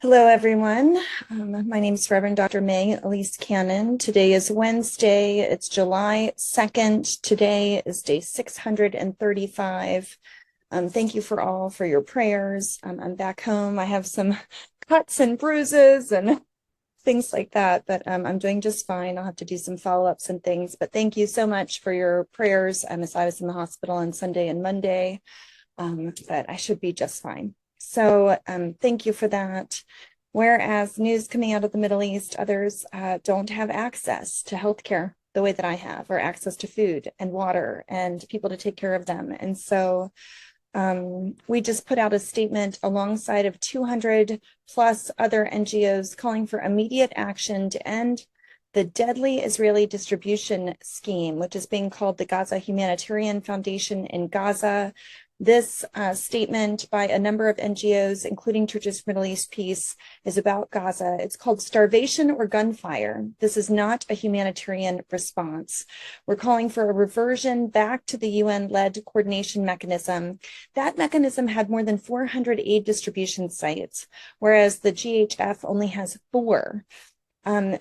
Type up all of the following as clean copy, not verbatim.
Hello, everyone. My name is Reverend Dr. May Elise Cannon. Today is Wednesday. It's July 2nd. Today is day 635. Thank you for your prayers. I'm back home. I have some cuts and bruises and things like that, but I'm doing just fine. I'll have to do some follow-ups and things, but thank you so much for your prayers as I was in the hospital on Sunday and Monday, but I should be just fine. So thank you for that. Whereas news coming out of the Middle East, others don't have access to healthcare the way that I have, or access to food and water and people to take care of them. And so we just put out a statement alongside of 200 plus other NGOs calling for immediate action to end the deadly Israeli distribution scheme, which is being called the Gaza Humanitarian Foundation in Gaza. This statement by a number of NGOs, including Churches for Middle East Peace, is about Gaza. It's called Starvation or Gunfire. This is not a humanitarian response. We're calling for a reversion back to the UN-led coordination mechanism. That mechanism had more than 400 aid distribution sites, whereas the GHF only has 4.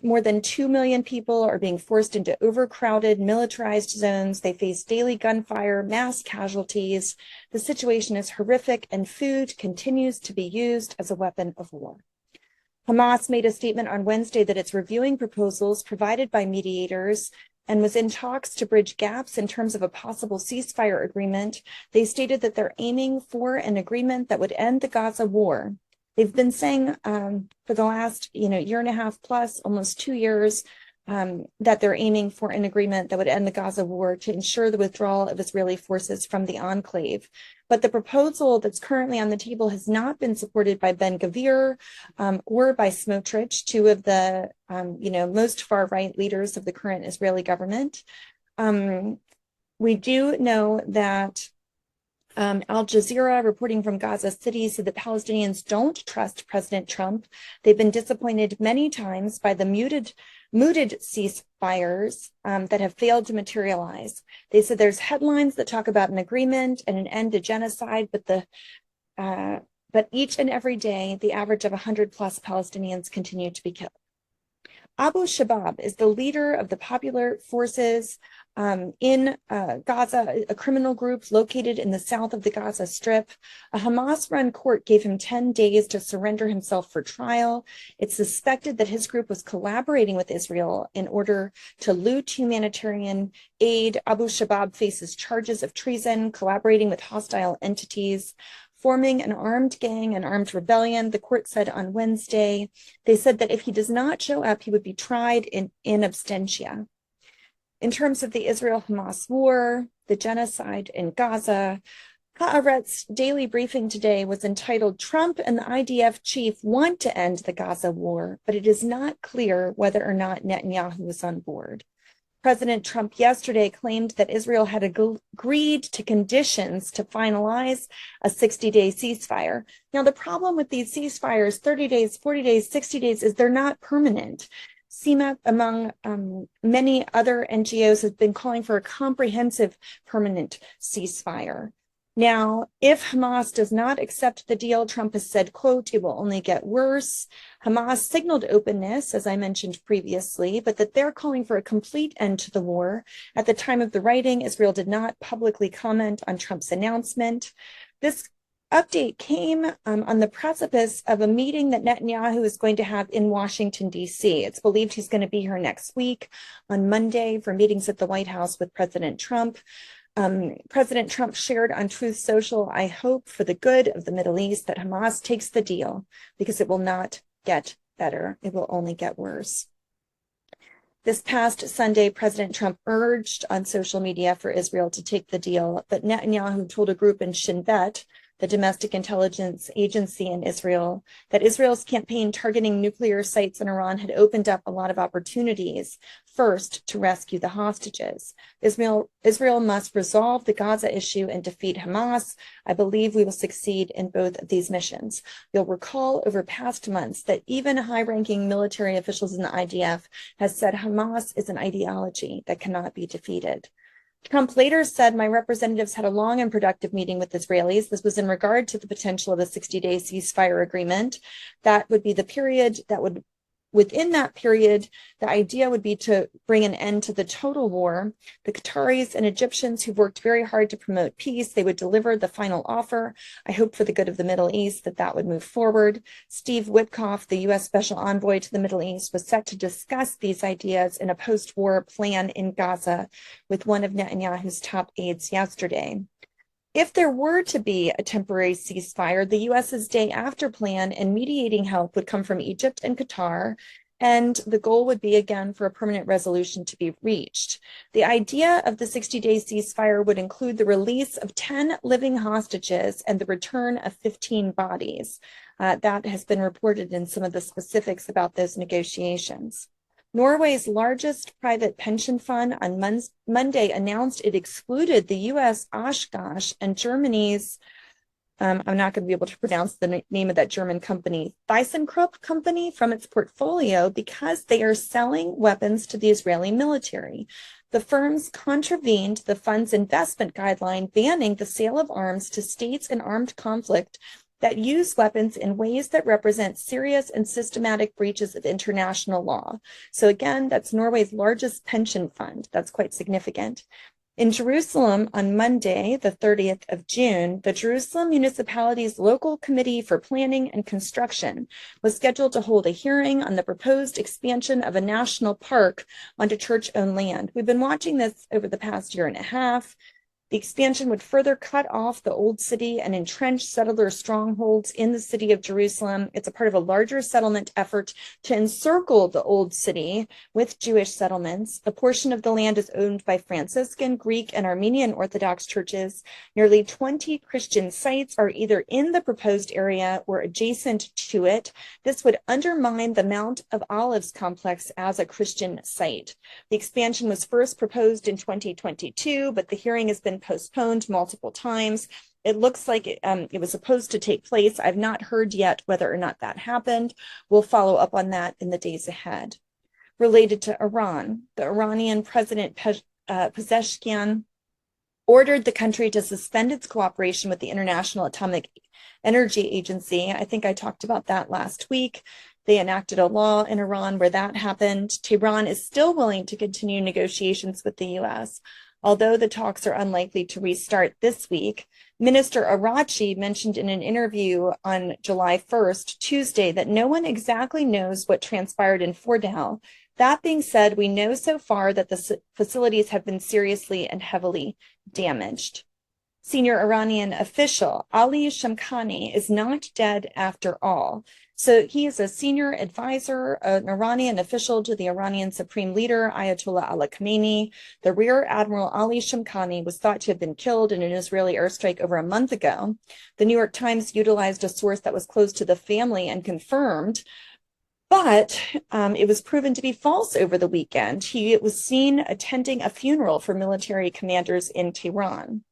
More than 2 million people are being forced into overcrowded, militarized zones. They face daily gunfire, mass casualties. The situation is horrific, and food continues to be used as a weapon of war. Hamas made a statement on Wednesday that it's reviewing proposals provided by mediators and was in talks to bridge gaps in terms of a possible ceasefire agreement. They stated that they're aiming for an agreement that would end the Gaza war. They've been saying for the last year and a half plus, almost 2 years, that they're aiming for an agreement that would end the Gaza war to ensure the withdrawal of Israeli forces from the enclave. But the proposal that's currently on the table has not been supported by Ben-Gvir or by Smotrich, two of the most far-right leaders of the current Israeli government. We do know that Al Jazeera, reporting from Gaza City, said that Palestinians don't trust President Trump. They've been disappointed many times by the mooted ceasefires that have failed to materialize. They said there's headlines that talk about an agreement and an end to genocide, but each and every day, the average of 100 plus Palestinians continue to be killed. Abu Shabab is the leader of the popular forces in Gaza, a criminal group located in the south of the Gaza Strip. A Hamas-run court gave him 10 days to surrender himself for trial. It's suspected that his group was collaborating with Israel in order to loot humanitarian aid. Abu Shabab faces charges of treason, collaborating with hostile entities, forming an armed gang, an armed rebellion, the court said on Wednesday. They said that if he does not show up, he would be tried in absentia. In terms of the Israel-Hamas war, the genocide in Gaza, Haaretz's daily briefing today was entitled, "Trump and the IDF chief want to end the Gaza war, but it is not clear whether or not Netanyahu is on board." President Trump yesterday claimed that Israel had agreed to conditions to finalize a 60-day ceasefire. Now, the problem with these ceasefires, 30 days, 40 days, 60 days, is they're not permanent. CMEP, among many other NGOs, has been calling for a comprehensive permanent ceasefire. Now, if Hamas does not accept the deal, Trump has said, quote, "it will only get worse." Hamas signaled openness, as I mentioned previously, but that they're calling for a complete end to the war. At the time of the writing, Israel did not publicly comment on Trump's announcement. This update came on the precipice of a meeting that Netanyahu is going to have in Washington, D.C. It's believed he's going to be here next week on Monday for meetings at the White House with President Trump. President Trump shared on Truth Social, "I hope for the good of the Middle East that Hamas takes the deal because it will not get better. It will only get worse." This past Sunday, President Trump urged on social media for Israel to take the deal, but Netanyahu told a group in Shin Bet, the domestic intelligence agency in Israel, that Israel's campaign targeting nuclear sites in Iran had opened up a lot of opportunities. First, to rescue the hostages. Israel must resolve the Gaza issue and defeat Hamas. I believe we will succeed in both of these missions. You'll recall over past months that even high-ranking military officials in the IDF has said Hamas is an ideology that cannot be defeated. Trump later said, my representatives had a long and productive meeting with Israelis. This was in regard to the potential of a 60-day ceasefire agreement. That would be the period that would, within that period, the idea would be to bring an end to the total war. The Qataris and Egyptians who've worked very hard to promote peace, they would deliver the final offer. I hope for the good of the Middle East that would move forward. Steve Witkoff, the U.S. Special Envoy to the Middle East, was set to discuss these ideas in a post-war plan in Gaza with one of Netanyahu's top aides yesterday. If there were to be a temporary ceasefire, the U.S.'s day after plan and mediating help would come from Egypt and Qatar, and the goal would be again for a permanent resolution to be reached. The idea of the 60-day ceasefire would include the release of 10 living hostages and the return of 15 bodies. That has been reported in some of the specifics about those negotiations. Norway's largest private pension fund on Monday announced it excluded the U.S. Oshkosh and Germany's, I'm not going to be able to pronounce the name of that German company, ThyssenKrupp company, from its portfolio because they are selling weapons to the Israeli military. The firms contravened the fund's investment guideline banning the sale of arms to states in armed conflict that use weapons in ways that represent serious and systematic breaches of international law. So again, that's Norway's largest pension fund. That's quite significant. In Jerusalem on Monday, the 30th of June, the Jerusalem Municipality's Local Committee for Planning and Construction was scheduled to hold a hearing on the proposed expansion of a national park onto church-owned land. We've been watching this over the past year and a half. The expansion would further cut off the old city and entrench settler strongholds in the city of Jerusalem. It's a part of a larger settlement effort to encircle the old city with Jewish settlements. A portion of the land is owned by Franciscan, Greek, and Armenian Orthodox churches. Nearly 20 Christian sites are either in the proposed area or adjacent to it. This would undermine the Mount of Olives complex as a Christian site. The expansion was first proposed in 2022, but the hearing has been postponed multiple times. It looks like it was supposed to take place. I've not heard yet whether or not that happened. We'll follow up on that in the days ahead. Related to Iran, the Iranian President Pezeshkian ordered the country to suspend its cooperation with the International Atomic Energy Agency. I think I talked about that last week. They enacted a law in Iran where that happened. Tehran is still willing to continue negotiations with the U.S., although the talks are unlikely to restart this week. Minister Arachi mentioned in an interview on July 1st, Tuesday, that no one exactly knows what transpired in Fordow. That being said, we know so far that the facilities have been seriously and heavily damaged. Senior Iranian official Ali Shamkhani is not dead after all. So he is a senior advisor, an Iranian official to the Iranian Supreme Leader, Ayatollah Ali Khamenei. The Rear Admiral Ali Shamkhani was thought to have been killed in an Israeli airstrike over a month ago. The New York Times utilized a source that was close to the family and confirmed, but it was proven to be false over the weekend. He was seen attending a funeral for military commanders in Tehran.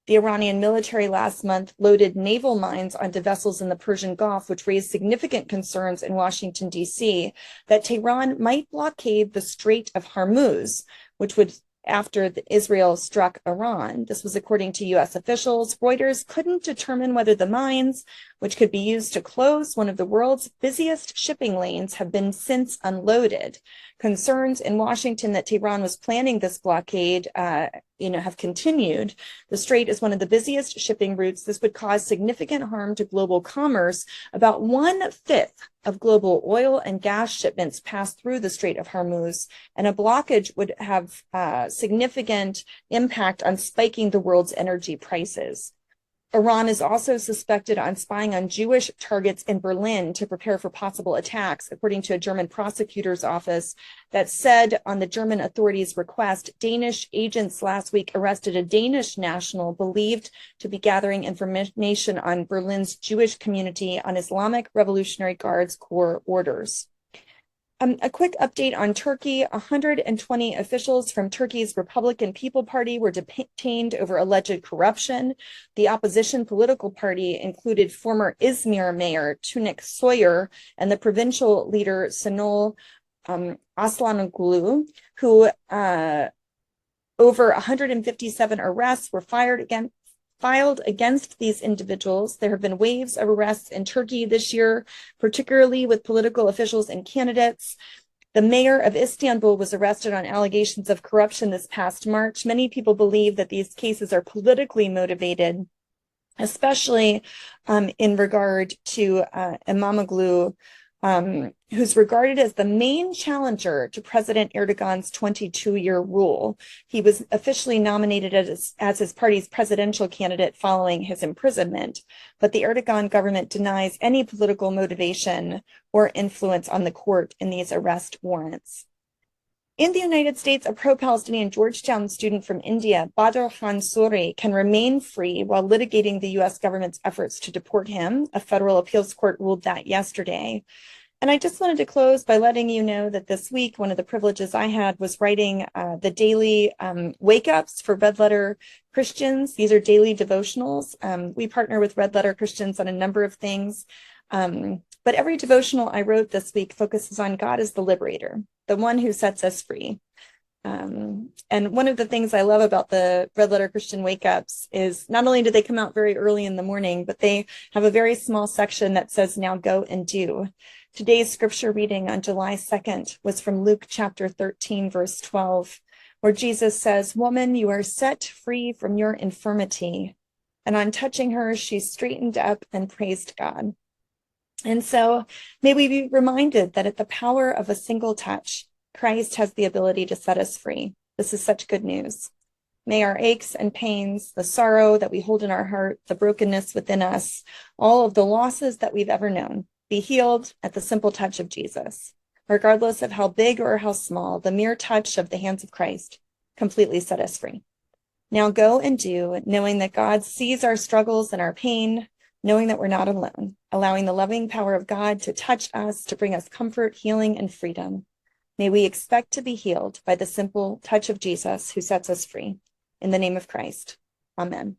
The Iranian military last month loaded naval mines onto vessels in the Persian Gulf, which raised significant concerns in Washington, D.C., that Tehran might blockade the Strait of Hormuz, which would after Israel struck Iran. This was according to U.S. officials. Reuters couldn't determine whether the mines, which could be used to close one of the world's busiest shipping lanes, have been since unloaded. Concerns in Washington that Tehran was planning this blockade have continued. The strait is one of the busiest shipping routes. This would cause significant harm to global commerce. About 1/5 of global oil and gas shipments pass through the Strait of Hormuz, and a blockage would have significant impact on spiking the world's energy prices. Iran is also suspected on spying on Jewish targets in Berlin to prepare for possible attacks, according to a German prosecutor's office that said on the German authorities' request, Danish agents last week arrested a Danish national believed to be gathering information on Berlin's Jewish community on Islamic Revolutionary Guards Corps orders. A quick update on Turkey. 120 officials from Turkey's Republican People Party were detained over alleged corruption. The opposition political party included former Izmir mayor Tunik Soyer and the provincial leader Senol Aslanoglu, who Over 157 arrests were filed against these individuals. There have been waves of arrests in Turkey this year, particularly with political officials and candidates. The mayor of Istanbul was arrested on allegations of corruption this past March. Many people believe that these cases are politically motivated, especially in regard to Imamoglu, who's regarded as the main challenger to President Erdogan's 22-year rule. He was officially nominated as his party's presidential candidate following his imprisonment, but the Erdogan government denies any political motivation or influence on the court in these arrest warrants. In the United States, a pro-Palestinian Georgetown student from India, Badr Khan Suri, can remain free while litigating the U.S. government's efforts to deport him. A federal appeals court ruled that yesterday. And I just wanted to close by letting you know that this week, one of the privileges I had was writing the daily wake-ups for Red Letter Christians. These are daily devotionals. We partner with Red Letter Christians on a number of things. But every devotional I wrote this week focuses on God as the liberator, the one who sets us free. And one of the things I love about the Red Letter Christian Wake-Ups is not only do they come out very early in the morning, but they have a very small section that says, now go and do. Today's scripture reading on July 2nd was from Luke chapter 13, verse 12, where Jesus says, "Woman, you are set free from your infirmity." And on touching her, she straightened up and praised God. And so may we be reminded that at the power of a single touch, Christ has the ability to set us free. This is such good news. May our aches and pains, the sorrow that we hold in our heart, the brokenness within us, all of the losses that we've ever known, be healed at the simple touch of Jesus. Regardless of how big or how small, the mere touch of the hands of Christ completely set us free. Now go and do, knowing that God sees our struggles and our pain, knowing that we're not alone, allowing the loving power of God to touch us, to bring us comfort, healing, and freedom. May we expect to be healed by the simple touch of Jesus who sets us free. In the name of Christ, amen.